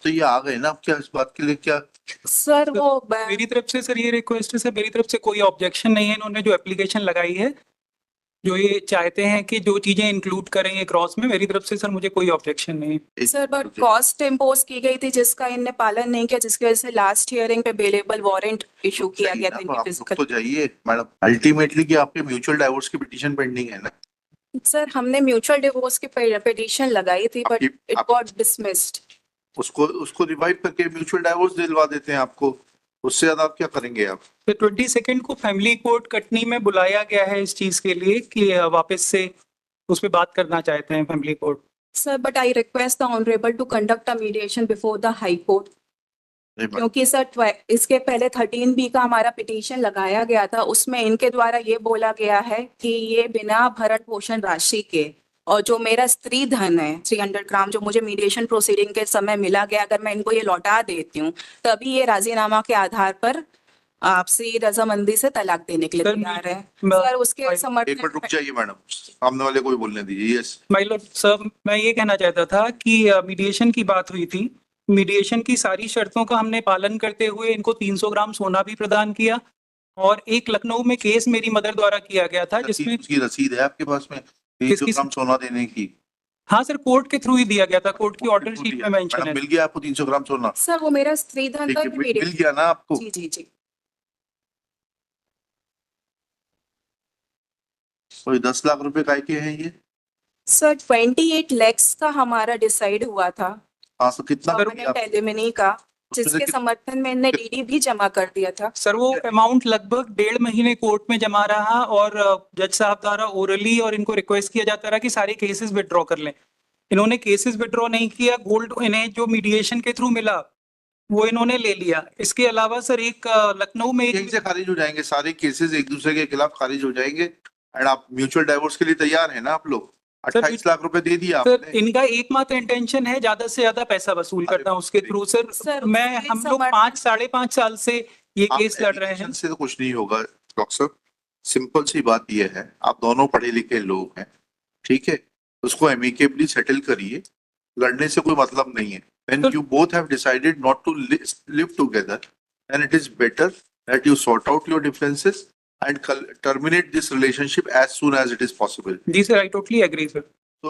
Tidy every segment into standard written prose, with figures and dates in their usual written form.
तो ये आ गए ना, अब क्या इस बात के लिए क्या? सर वो मेरी तरफ से सर ये रिक्वेस्ट है सर, मेरी तरफ से कोई ऑब्जेक्शन नहीं है। इन्होंने जो एप्लीकेशन लगाई है, जो ये चाहते हैं कि जो चीजें इंक्लूड करेंगे क्रॉस में, मेरी तरफ से सर मुझे कोई ऑब्जेक्शन नहीं है। सर बट कॉस्ट इम्पोज की गई थी जिसका इनने पालन नहीं किया, जिसकी वजह से लास्ट हियरिंग पे बेलेबल वारंट इशू किया गया था इनके फिजिकल। तो जाइए मैडम, अल्टीमेटली कि आपके म्यूचुअल डाइवोर्स की पिटीशन पेंडिंग है ना? सर हमने म्यूचुअल डिवोर्स की पिटीशन लगाई थी बट इट गॉट डिसमिस्ड। उसको रिवाइव करके म्यूचुअल डाइवोर्स दिलवा देते हैं आपको, उससे ज्यादा आप क्या करेंगे आप? तो 22 को फैमिली कोर्ट कटनी में बुलाया गया है इस चीज के लिए कि वापस से उस पर बात करना चाहते हैं family court. Sir but I request the honourable to conduct a mediation before the high court, क्योंकि सर इसके पहले 13B का हमारा पिटीशन लगाया गया था, उसमें इनके द्वारा ये बोला गया है कि ये बिना भरण पोषण राशि के और जो मेरा स्त्री धन है 300 ग्राम जो मुझे मीडिएशन प्रोसीडिंग के समय मिला गया, अगर मैं इनको ये लौटा देती हूँ तभी ये राजीनामा के आधार पर आपसी रजामंदी से तलाक देने के लिए तैयार है। सर उसके समर्थन रुक जाइए मैडम, सामने वाले को भी बोलने दीजिए। यस माय लॉर्ड सर, मैं ये कहना चाहता था कि मीडिएशन की बात हुई थी, मीडिएशन की सारी शर्तों का हमने पालन करते हुए इनको 300 ग्राम सोना भी प्रदान किया, और एक लखनऊ में केस मेरी मदर द्वारा किया गया था जिसमें उसकी रसीद है आपके पास में 300 ग्राम सोना देने की? हाँ सर, कोर्ट के थ्रू ही दिया गया था, कोर्ट की ऑर्डर शीट में मेंशन है। मिल गया आपको 300 ग्राम सोना? सर वो मेरा स्त्री धन था, मिल गया ना आपको? जी जी जी। कोई 10 लाख रुपए काय के हैं ये? सर 28 lakhs का हमारा डिसाइड हुआ था। हाँ, तो कितना एलिमिनी का, जिसके समर्थन में इन्हें डीडी भी जमा कर दिया था। सर वो अमाउंट लगभग 1.5 महीने कोर्ट में जमा रहा, और जज साहब द्वारा ओरली और इनको रिक्वेस्ट किया जाता रहा कि सारे केसेस विड्रॉ कर लें। इन्होंने केसेस विड्रॉ नहीं किया, गोल्ड इन्हें जो मीडिएशन के थ्रू मिला वो इन्होंने ले लिया। इसके अलावा सर एक लखनऊ में यहीं से खारिज हो जाएंगे सारे केसेस, एक दूसरे के खिलाफ खारिज हो जाएंगे, एंड आप म्यूचुअल डाइवोर्स के लिए तैयार है ना आप लोग? 28 लाख रुपए दे दिया आपने। सर इनका एकमात्र इंटेंशन है ज्यादा से ज्यादा पैसा वसूल करना उसके थ्रू। सर मैं हम लोग 5-5.5 साल से ये केस लड़ रहे हैं। से तो कुछ नहीं होगा डॉक्टर साहब, सिंपल सी बात ये है, आप दोनों पढ़े लिखे लोग हैं, ठीक है, उसको एमिकेबली सेटल करिए, लड़ने से कोई मतलब नहीं है। When you both have decided not to live together, then it is better that you sort out your differences and terminate this relationship as soon as it is possible. जी sir, I totally agree sir. तो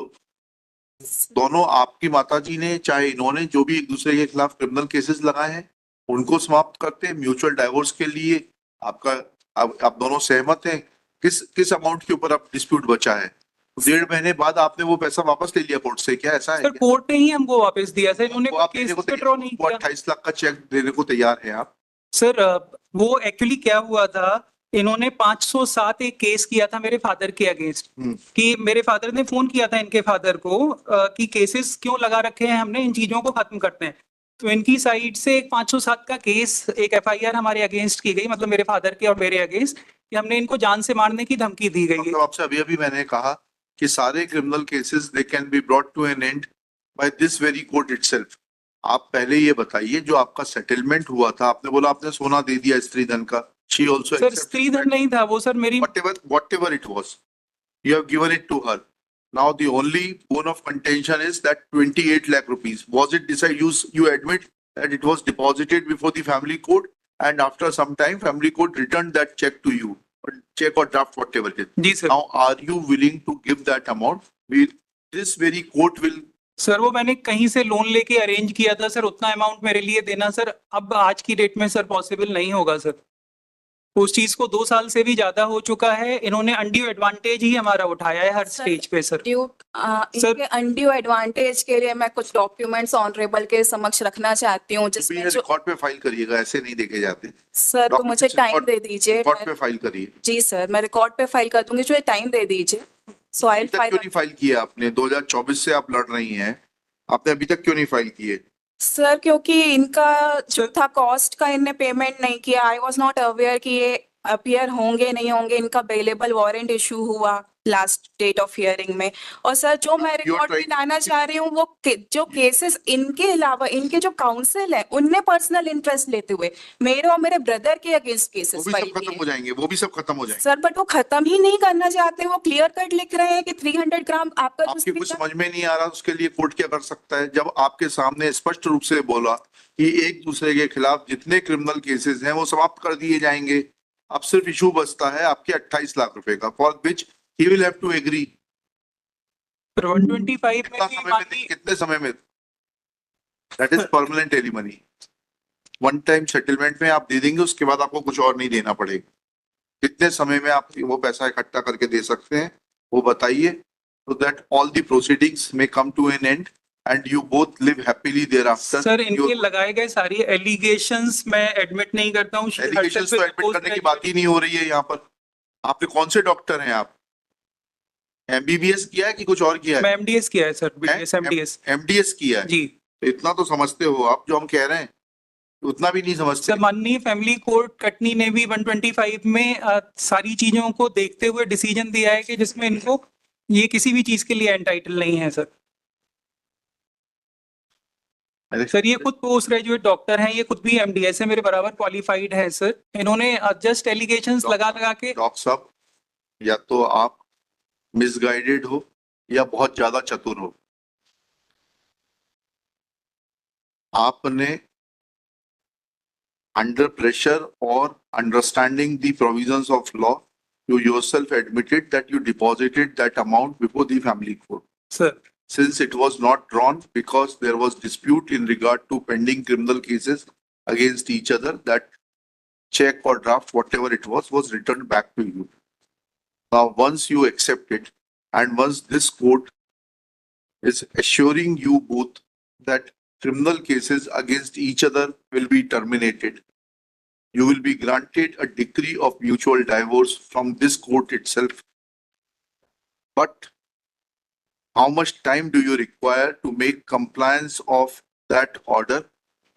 दोनों, आपकी माताजी ने चाहे इन्होंने, जो भी एक दूसरे के खिलाफ क्रिमिनल केसेस लगाए हैं उनको समाप्त करते हैं। म्यूचुअल डाइवोर्स के लिए आपका आप दोनों सहमत हैं? किस अमाउंट के ऊपर आप डिस्प्यूट बचा है? 1.5 महीने बाद आपने वो पैसा वापस ले लिया कोर्ट से, क्या ऐसा है? सर कोर्ट ने ही हमको वापस दिया सर, इन्होंने केस विड्रॉ नहीं किया। 28 लाख का चेक देने को तैयार हैं आप? सर वो एक्चुअली क्या हुआ था, इन्होंने 507 एक केस किया था मेरे फादर के अगेंस्ट, कि मेरे फादर ने फोन किया था इनके फादर को कि केसेस क्यों लगा रखे हैं हमने, इन चीजों को खत्म करते हैं। तो इनकी साइड से एक 507 का केस, एक FIR हमारे अगेंस्ट की गई, मतलब मेरे फादर के और मेरे अगेंस्ट, कि हमने इनको जान से मारने की धमकी दी गई है। तो आपसे अभी मैंने कहा कि सारे criminal cases they can be brought to an end by this very court itself. आप पहले ये बताइए, जो आपका सेटलमेंट हुआ था, आपने बोला आपने सोना दे दिया स्त्री धन का, शी आल्सो सर स्त्री धन नहीं था वो सर, मेरी whatever it was, you have given it to her. Now the only bone of contention is that 28 lakh rupees, was it decided, you admit that it was deposited before the family court, and after some time family court returned that check to you, check or draft, whatever it is. जी sir. Now are you willing to give that amount? This very court will. Sir वो मैंने कहीं से loan लेके arrange किया था sir, उतना amount मेरे लिए देना सर अब आज की डेट में सर पॉसिबल नहीं होगा सर। उस चीज को 2 साल से भी ज्यादा हो चुका है, इन्होंने अनड्यू एडवांटेज ही हमारा उठाया है हर स्टेज पे सर। इनके अनड्यू एडवांटेज के लिए मैं कुछ डॉक्यूमेंट्स ऑनरेबल के समक्ष रखना चाहती हूँ, जिसमें रिकॉर्ड पे फाइल करिएगा, ऐसे नहीं देखे जाते सर। तो मुझे टाइम दे दीजिए, रिकॉर्ड पे फाइल करिए। जी सर, मैं रिकॉर्ड पे फाइल कर दूंगी, जो टाइम दे दीजिए। सो आई फाइल किया आपने 2024 से आप लड़ रही हैं, आपने अभी तक क्यों नहीं फाइल किए? सर क्योंकि इनका जो था कॉस्ट का इनने पेमेंट नहीं किया। आई वाज नॉट अवेयर कि ये अपीयर होंगे नहीं होंगे, इनका बेलेबल वारंट इशू हुआ लास्ट डेट ऑफ हियरिंग में। और सर जो मैं रिकॉर्ड में लाना चाह रही हूँ वो जो केसेस इनके अलावा इनके जो काउंसिल है उनने पर्सनल इंटरेस्ट लेते हुए मेरे और मेरे ब्रदर के अगेंस्ट वो केसेस भी फाइल सब खत्म किए। हो जाएंगे, वो भी सब खत्म हो जाएंगे। सर बट वो खत्म ही नहीं करना चाहते, वो क्लियर कट लिख रहे हैं कि 300 ग्राम आपका जो आपके कुछ speaker- समझ में नहीं आ रहा, उसके लिए कोर्ट क्या कर सकता है? जब आपके सामने स्पष्ट रूप से बोला कि एक दूसरे के खिलाफ जितने क्रिमिनल केसेस हैं वो समाप्त कर दिए जाएंगे, अब सिर्फ इशू बचता है आपके 28 लाख रुपए का, for which he will have to agree. पर 125 कितना में भी समय में, बाकी कितने समय में? That is permanent alimony. One time settlement में आप दे देंगे, उसके बाद आपको कुछ और नहीं देना पड़ेगा। कितने समय में आप वो पैसा इकट्ठा करके दे सकते हैं वो बताइए, so that all the proceedings may come to an end and you both live happily thereafter. Sir इनके लगाए गए सारी एलिगेशंस मैं एडमिट नहीं करता हूँ। एलिगेशंस तो एडमिट करने की बात ही नहीं हो रही है यहाँ पर। आप कौन से डॉक्टर हैं? आप एमबीबीएस किया है कि कुछ और किया मैं है? एमडीएस किया है सर, बीडीएस एमडीएस एमडीएस किया है जी। तो इतना तो समझते हो आप, जो हम कह रहे हैं उतना भी नहीं समझते। सर माननीय फैमिली कोर्ट कटनी ने भी 125 में सारी चीजों को देखते हुए डिसीजन दिया है कि जिसमें इनको ये किसी भी चीज के लिए एंटाइटल नहीं है सर। सर ये खुद पोस्ट ग्रेजुएट डॉक्टर हैं, ये खुद भी एमडीएस है, मेरे बराबर क्वालिफाइड है सर। इन्होंने जस्ट एलिगेशंस लगा लगा के डॉक्टर साहब, या तो आप मिसगाइडेड हो या बहुत ज्यादा चतुर हो। आपने अंडर प्रेशर और understanding the provisions of law, you yourself admitted that you deposited that amount before the family court. Sir Since it was not drawn because there was dispute in regard to pending criminal cases against each other, that check or draft, whatever it was returned back to you. Now, once you accept it, and once this court is assuring you both that criminal cases against each other will be terminated, you will be granted a decree of mutual divorce from this court itself. But how much time do you require to make compliance of that order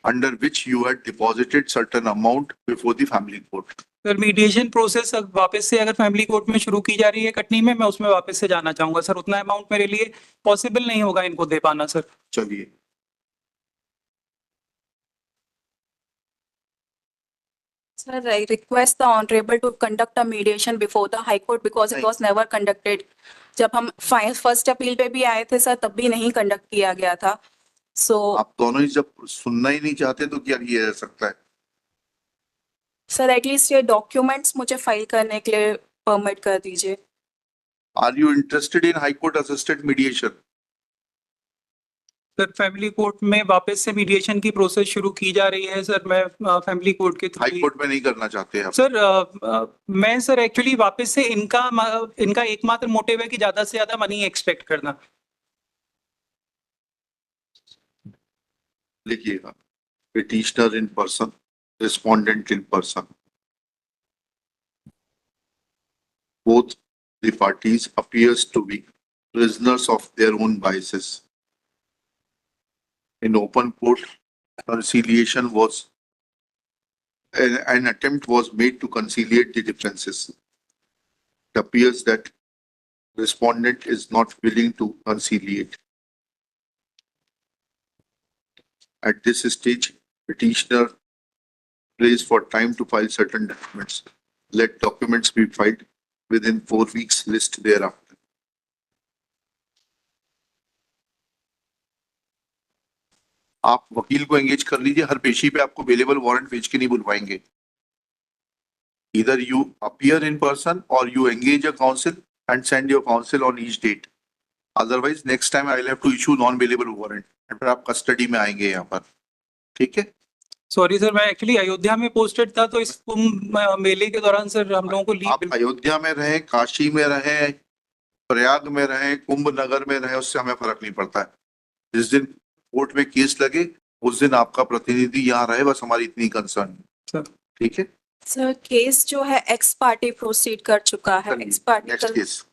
under which you had deposited certain amount before the family court? Sir mediation process अब वापस से अगर family court में शुरू की जा रही है कटनी में, मैं उसमें वापस से जाना चाहूंगा सर। उतना अमाउंट मेरे लिए पॉसिबल नहीं होगा इनको दे पाना सर। चलिए, Sir, I request the honorable to conduct a mediation before the High Court because it was never conducted. जब हम फर्स्ट अपील पे भी आए थे सर तब भी नहीं कंडक्ट किया गया था। So आप दोनों ही जब सुनना ही नहीं चाहते तो क्या किया जा सकता है? सर एटलीस्ट ये डॉक्यूमेंट्स मुझे फाइल करने के लिए परमिट कर दीजिए। Are you interested in High Court assisted mediation? Sir family court में वापस से मीडिएशन की प्रोसेस शुरू की जा रही है सर। मैं फैमिली कोर्ट के थ्रू हाई कोर्ट में नहीं करना चाहते आप? सर मैं सर एक्चुअली वापस से इनका एकमात्र मोटिव है कि ज्यादा से ज्यादा मनी एक्सपेक्ट करना। लिखिएगा, petitioner in person, respondent in person, both the parties appears to be prisoners of their own biases. In open court, conciliation was an attempt was made to conciliate the differences. It appears that respondent is not willing to conciliate. At this stage, petitioner prays for time to file certain documents. Let documents be filed within 4 weeks list thereafter. आप वकील को engage कर लीजिए, हर पेशी पे आपको bailable warrant भेज के नहीं बुलवाएंगे। Either you appear in person or you engage a counsel and send your counsel on each date. Otherwise, next time I will have to issue non-bailable warrant. और फिर आप कस्टडी में आएंगे यहाँ पर, ठीक है? सॉरी सर, मैं एक्चुअली अयोध्या में पोस्टेड था तो इस कुंभ मेले के दौरान सर हम लोगों को आप अयोध्या में रहे, काशी में रहे, प्रयाग में रहे, कुंभ नगर में रहे, उससे हमें फर्क नहीं पड़ता है। जिस दिन कोर्ट में केस लगे उस दिन आपका प्रतिनिधि यहाँ रहे, बस हमारी इतनी कंसर्न है, ठीक है? सर केस जो है एक्स पार्टी प्रोसीड कर चुका है। X party next case